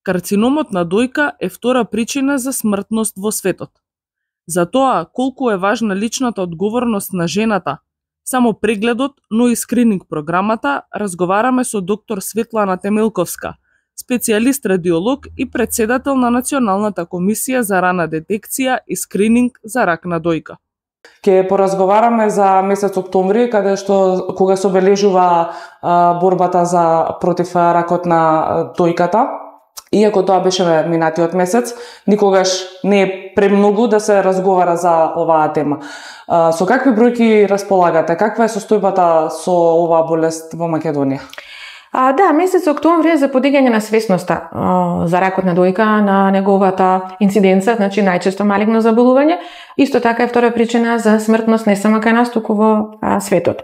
Карциномот на дојка е втора причина за смртност во светот. За тоа колку е важна личната одговорност на жената, само прегледот, но и скрининг програмата, разговараме со доктор Светлана Темелковска, специјалист радиолог и председател на Националната комисија за рана детекција и скрининг за рак на дојка. Ке поразговараме за месец октомври, кога се обележува борбата против ракот на дојката. Иако тоа беше минатиот месец, никогаш не е премногу да се разговара за оваа тема. Со какви бројки располагате? Каква е состојбата со оваа болест во Македонија? Да, месец октомври е за подигање на свесноста за ракот на дојка, на неговата инциденца, значи најчесто малигно заболување. Исто така е втора причина за смртност не само кај нас, туку во светот.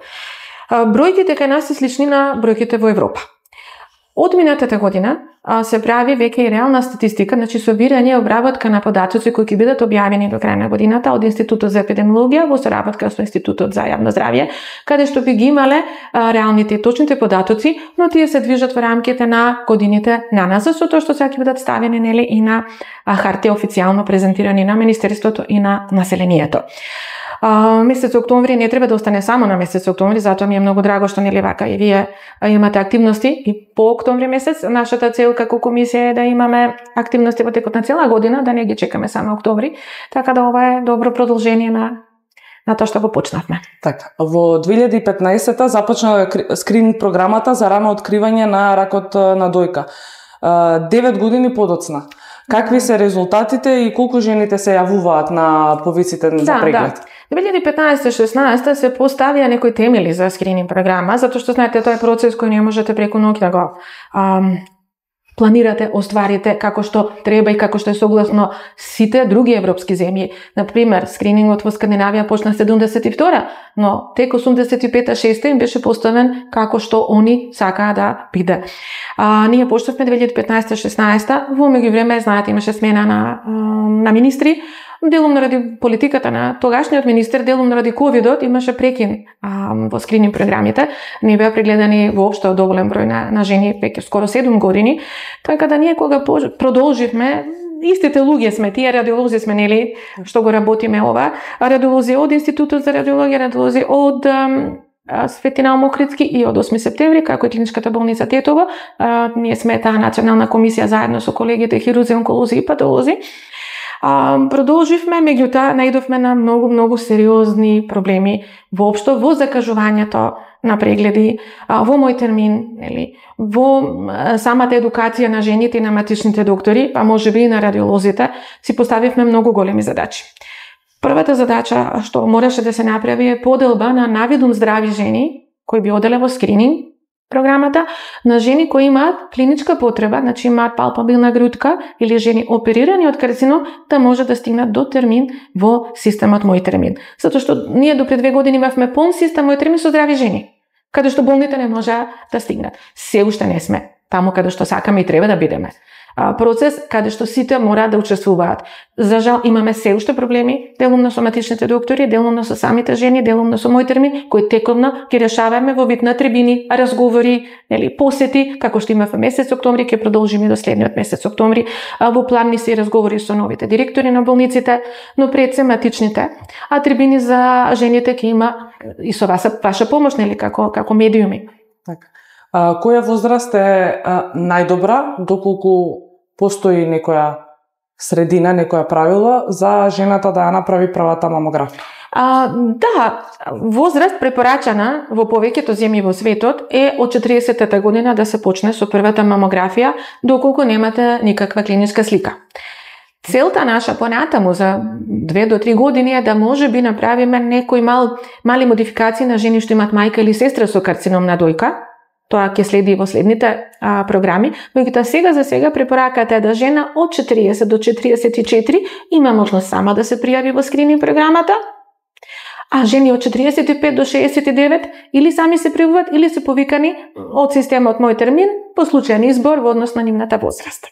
Бројките кај нас се слични на бројките во Европа. Од минатата година се прави веќе и реална статистика, значи собирање и обработка на податоци кои ќе бидат објавени до крај на годината од Институтот за епидемиологија во соработка со Институтот за јавно здравје, каде што би ги имале реалните и точните податоци, но тие се движат во рамките на годините на нас, со тоа што сега ќе бидат ставени и на хартија официјално презентирани на Министерството и на населението. Месец октомври не треба да остане само на месец октомври, затоа ми е многу драго што вака и вие имате активности и по октомври месец. Нашата цел како комисија е да имаме активности во текот на цела година, да не ги чекаме само октомври, така да ова е добро продолжение на тоа што го почнавме. Така, во 2015-та започна скрининг програмата за рано откривање на ракот на дојка. 9 години подоцна. Какви се резултатите и колку жените се јавуваат на повиците за преглед? Да. 2015-16 се поставија некои темели за скрининг програма, затоа што знаете тоа е процес кој не можете преку ноќ да го планирате, остварите како што треба и како што е согласно сите други европски земји. Например, скринингот во Скандинавија почна 72-та, но тек 85-та-6-та им беше поставен како што они сакаа да биде. Ние почнавме 2015-16, во меѓувреме, знаете, имаше смена на министри, делом ради политиката на тогашниот министер, делом ради ковидот, имаше прекин во скрининг програмите. Не беа прегледани воопшто доволен број на жени веќе скоро 7 години. Така да ние кога продолживме, истите луѓе сме, тие радиолози сме, нели, што го работиме ова, радиолози од Институтот за радиологија, радиолози од Светина Охридски и од 8 септември, како и клиничката болница Тетово. Ние сме таа национална комисија заедно со колегите хирурзи, онколози и патолози. Продолживме, меѓутоа наидовме на многу сериозни проблеми воопшто во закажувањето на прегледи, во мој термин, во самата едукација на жените и на матичните доктори, а можеби и на радиолозите, си поставивме многу големи задачи. Првата задача што мораше да се направи е поделба на навидум здрави жени кои би оделе во скрининг програмата на жени кои имаат клиничка потреба, значи имаат палпабилна грудка или жени оперирани од карцином, да може да стигнат до термин во системот Мој термин. Затоа што ние до пред 2 години имавме полн систем Мој термин со здрави жени, каде што болните не можеа да стигнат. Се уште не сме таму каде што сакаме и треба да бидеме. Процес каде што сите мораат да учествуваат. За жал имаме се уште проблеми, делумно со матичните доктори, делумно со самите жени, делумно со Мој термин, кои тековно ги решаваме во вид на трибини, разговори, посети, како што имавме месец октомври, ќе продолжиме до следниот месец октомври. Во план ни се разговори со новите директори на болниците, но пред се матичните, а трибини за жените ќе има и со ваша помош, нели, како медиуми. Така. Која возраст е најдобра, доколку постои некоја средина, некоја правило за жената да ја направи првата мамографија? Да, возраст препорачана во повеќето земји во светот е од 40-та година да се почне со првата мамографија, доколку немате никаква клиничка слика. Целта наша понатаму за 2 до 3 години е да може би направиме некои мали модификации на жени што имаат мајка или сестра со карцином на дојка. Тоа ќе следи во следните програми, меѓутоа сега препораката е да жена од 40 до 44 има можност сама да се пријави во скрининг програмата, а жени од 45 до 69 или сами се пријавуваат или се повикани од системот Мој термин по случајен избор во однос на нивната возраст.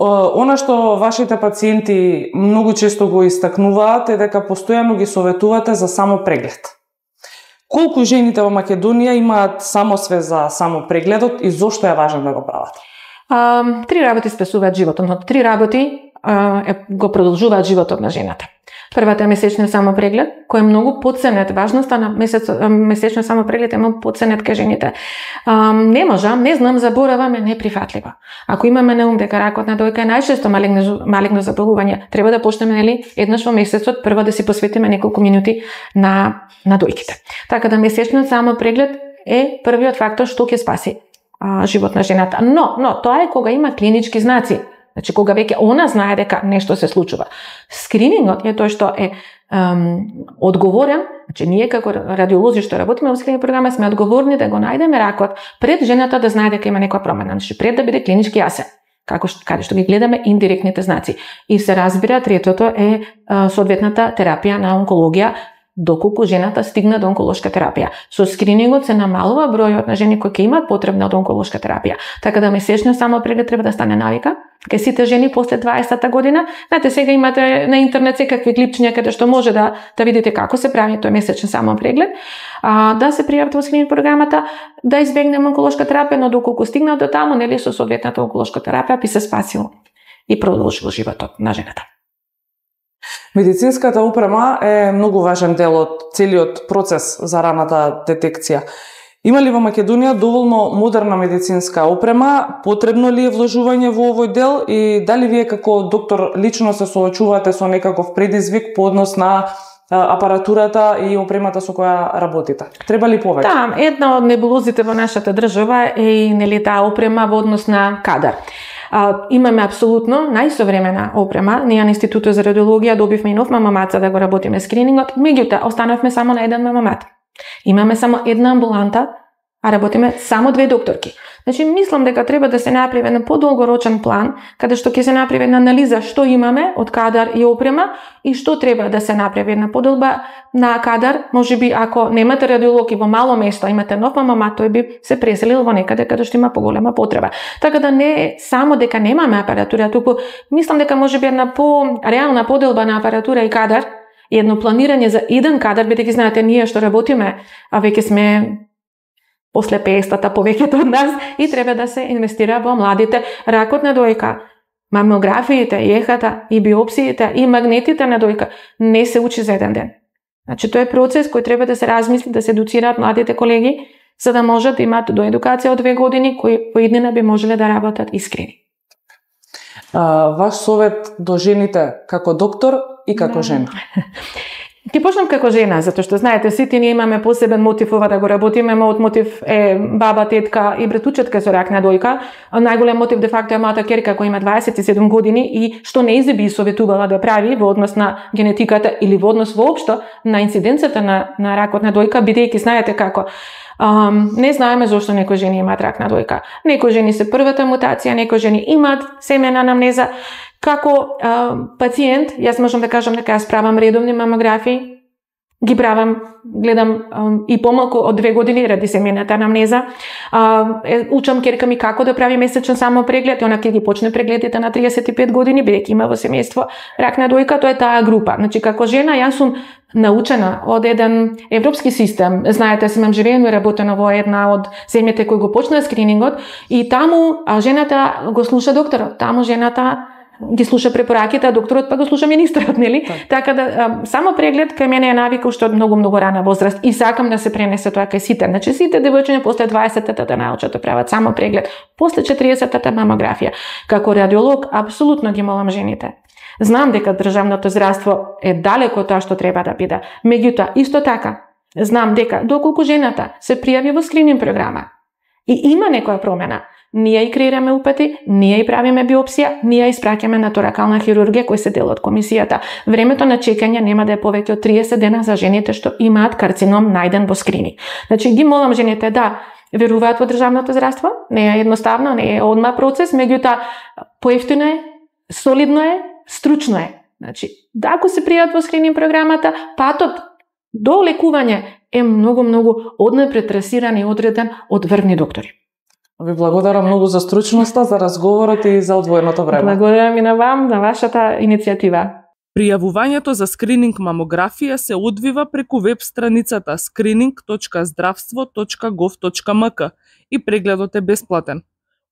Она што вашите пациенти многу често го истакнуваат е дека постојано ги советувате за само преглед. Колку жените во Македонија имаат самосвест за само прегледот и зошто е важно да го прават? Три работи спасуваат животот, но три работи го продолжуваат животот на жената. Првата е месечниот самопреглед, кој е многу потценет. Важноста на месечниот самопреглед е многу потценет кај жените. Не можам, не знам, заборавам е неприфатливо. Ако имаме на ум дека ракот на дојка е најчесто малигно заболување, треба да почнеме еднаш во месецот прво да си посветиме неколку минути на дојките. Така да месечниот самопреглед е првиот фактор што ќе спаси живот на жената. Но тоа е кога има клинички знаци. Значи, кога веќе она знае дека нешто се случува. Скринингот е тој што е одговорен, значи ние како радиолози што работиме во скрининг програма сме одговорни да го најдеме ракот пред жената да знае дека има некоја промена, значи пред да биде клинички јасен, каде што ги гледаме индиректните знаци. И се разбира, третото е соодветната терапија на онкологија, доколку жената стигна до онколошка терапија. Со скринингот се намалува бројот на жени кои ќе имаат потребна од онколошка терапија. Така да месечниот самопреглед треба да стане навика кај сите жени после 20-та година. Знаете, сега имате на интернет секакви клипчиња каде што може да видите како се прави тој месечен самопреглед, да се пријавите во скрининг програмата, да избегнеме онколошка терапија, но доколку стигнат до таму, нели со соодветната онколошка терапија би се спасило и продолжило животот на жената. Медицинската опрема е многу важен дел од целиот процес за раната детекција. Има ли во Македонија доволно модерна медицинска опрема? Потребно ли е вложување во овој дел и дали вие како доктор лично се соочувате со некаков предизвик по однос на апаратурата и опремата со која работите? Треба ли повеќе? Да, една од небулозите во нашата држава е и таа опрема во однос на кадар. Имаме апсолутно најсовремена опрема. Ние на Институтот за радиологија добивме и нов мамомат за да го работиме скринингот, меѓутоа останавме само на еден мамомат. Имаме само една амбуланта, а работиме само две докторки. Значи, мислам дека треба да се направи на подолгорочен план, каде што ќе се направи една анализа што имаме од кадар и опрема и што треба да се направи една подолба на кадар. Можеби ако немате радиолог и во мало место, имате нов мамомат, тој би се преселил во некаде каде што има поголема потреба. Така да не е само дека немаме апаратура, туку мислам дека можеби една реална поделба на апаратура и кадар и едно планирање за еден кадар, бидејќи знаете ние што работиме, а веќе сме после 50-та повеќето од нас и треба да се инвестира во младите. Ракот на дојка, мамографиите, ехата и биопсиите и магнетите на дојка не се учи за еден ден. Значи тоа е процес кој треба да се размисли, да се едуцираат младите колеги, за да можат да имаат до едукација од 2 години кои по иднина би можеле да работат искрени. Ваш совет до жените како доктор и како жена? Ти почнам како жена, затоа што знаете, сите ние имаме посебен мотив ова да го работиме. Мојот мотив е баба, тетка и братучетка со рак на дојка. Најголем мотив де факто е мојата ќерка која има 27 години и што нејзе би советувала да прави во однос на генетиката или во однос воопшто на инциденцата на ракот на дојка, бидејќи знаете како не знаеме зошто некои жени имаат рак на дојка. Некои жени се првата мутација, некои жени имаат семена анамнеза. Како пациент, јас можам да кажам дека јас правам редовни мамографии, ги правам, гледам и помалку од 2 години ради семената анамнеза. Учам ќерка ми како да прави месечен самопреглед, и она ќе ги почне прегледите на 35 години, бидејќи има во семејство рак на дојка, тоа е таа група. Значи, како жена, јас сум научена од еден европски систем. Знаете, сум живеено и работено во една од земјите кои го почна скринингот и таму жената го слуша докторот, таму жената ги слуша препораките, а докторот па го слуша министерот, нели? Така да само преглед кај мене е навика уште од многу рана возраст и сакам да се пренесе тоа кај сите. Значи сите девојчиња после 20-та да научат да прават само преглед, после 40-та мамографија. Како радиолог апсолутно ги молам жените. Знам дека државното здравство е далеко од тоа што треба да биде. Меѓутоа, исто така, знам дека доколку жената се пријави во скрининг програма и има некоја промена, ние и креираме упати, ние и правиме биопсија, ние испраќаме на торакална хирургија кој се дел од комисијата. Времето на чекање нема да е повеќе од 30 дена за жените што имаат карцином најден во скрининг. Значи ги молам жените да веруваат во државното здравство, не е едноставно, не е одма процес, меѓутоа поевтино е, солидно е, стручно е. Значи, да ако се пријават во скрининг програмата, патот до лекување е многу однапретрасиран и одреден од врвни доктори. Ви благодарам многу за стручноста, за разговорот и за одвоеното време. Благодарам и на вам, на вашата иницијатива. Пријавувањето за скрининг мамографија се одвива преку веб страницата screening.zdravstvo.gov.mk и прегледот е бесплатен.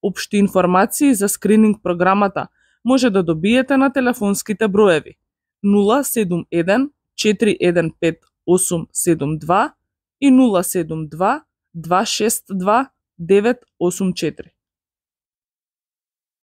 општи информации за скрининг програмата може да добиете на телефонските броеви 071 415 872 и 072 262 984.